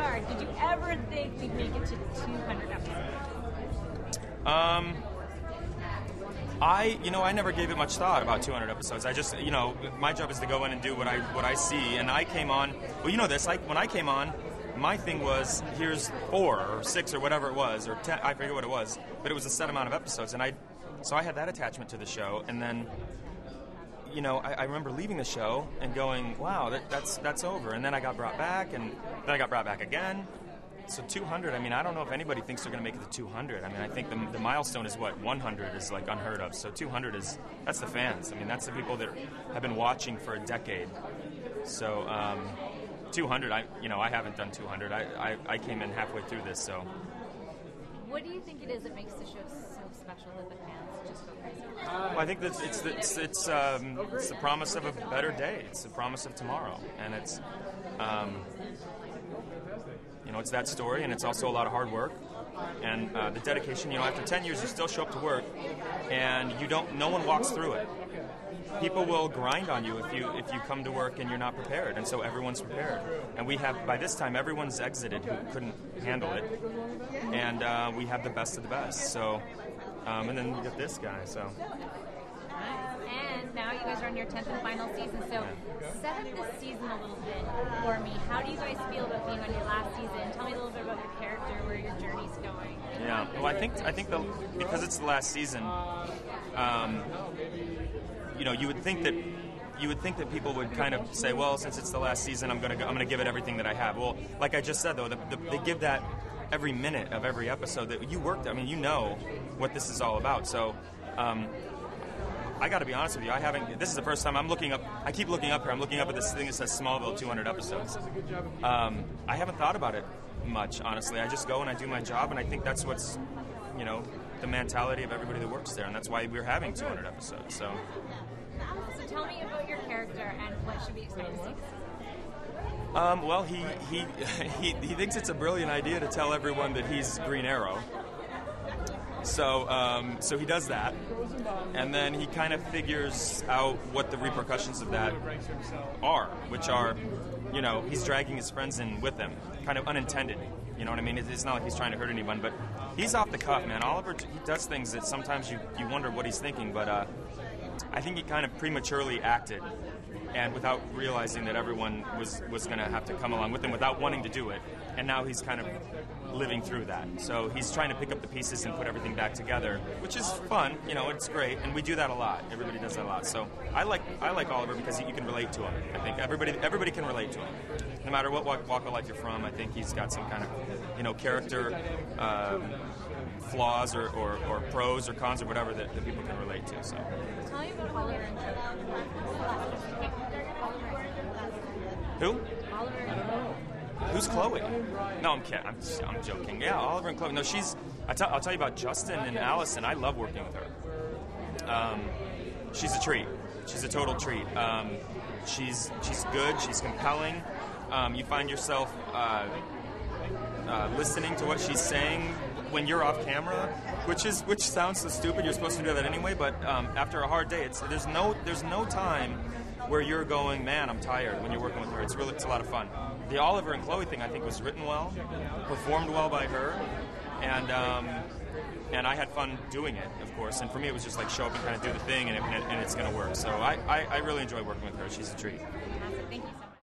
star. Did you ever think we'd make it to 200 episodes? I never gave it much thought about 200 episodes. I just, my job is to go in and do what I see. And I came on, well, you know this, when I came on, my thing was, here's 4 or 6 or whatever it was, or 10, I forget what it was, but it was a set amount of episodes. And so I had that attachment to the show. And then, I remember leaving the show and going, wow, that's over. And then I got brought back, and then I got brought back again. So 200, I don't know if anybody thinks they're going to make it to 200. I think the milestone is 100 is like unheard of. So 200 that's the fans. That's the people that have been watching for a decade. So 200, I haven't done 200. I came in halfway through this, so. What do you think it is that makes the show so special that the fans just go crazy? Well, I think that it's the promise of a better day. It's the promise of tomorrow, and it's. It's that story, and it's also a lot of hard work and the dedication. After 10 years, you still show up to work, and no one walks through it. People will grind on you if you come to work and you're not prepared, and so everyone's prepared. And by this time, everyone's exited who couldn't handle it, and we have the best of the best. So, and then we got this guy. So. And now you guys are on your 10th and final season, so set up this season a little bit for me. How do you guys feel about being on your last season? Tell me a little bit about your character, where your journey's going. Yeah, well, I think because it's the last season, you would think that people would kind of say, well, since it's the last season, I'm gonna give it everything that I have. Well, like I just said though, they give that every minute of every episode that you worked. You know what this is all about. So. I got to be honest with you. This is the first time I'm looking up. I keep looking up here. I'm looking up at this thing that says Smallville 200 episodes. I haven't thought about it much, honestly. I just go and I do my job, and I think that's what's, the mentality of everybody that works there, and that's why we're having 200 episodes. So tell me about your character and what should we expect to see this season? Well, he thinks it's a brilliant idea to tell everyone that he's Green Arrow. So he does that, and then he kind of figures out what the repercussions of that are, which are, he's dragging his friends in with him, kind of unintended. You know what I mean? It's not like he's trying to hurt anyone, but he's off the cuff, man. Oliver, he does things that sometimes you wonder what he's thinking, but I think he kind of prematurely acted, and without realizing that everyone was going to have to come along with him without wanting to do it. And now he's kind of living through that. So he's trying to pick up the pieces and put everything back together, which is fun. It's great, and we do that a lot. Everybody does that a lot. So I like Oliver because you can relate to him. I think everybody can relate to him, no matter what walk of life you're from. I think he's got some kind of character flaws or pros or cons or whatever that people can relate to. So tell me about Oliver and Who? Oliver and Who's Chloe? No, I'm kidding. I'm joking. Yeah, Oliver and Chloe. No, I'll tell you about Justin and Allison. I love working with her. She's a treat. She's a total treat. She's good. She's compelling. You find yourself listening to what she's saying when you're off camera, which sounds so stupid. You're supposed to do that anyway. But after a hard day, there's no time where you're going, man, I'm tired. When you're working with her, it's a lot of fun. The Oliver and Chloe thing, I think, was written well, performed well by her, and I had fun doing it, of course. And for me, it was just like show up and kind of do the thing, and it's going to work. So I really enjoy working with her. She's a treat.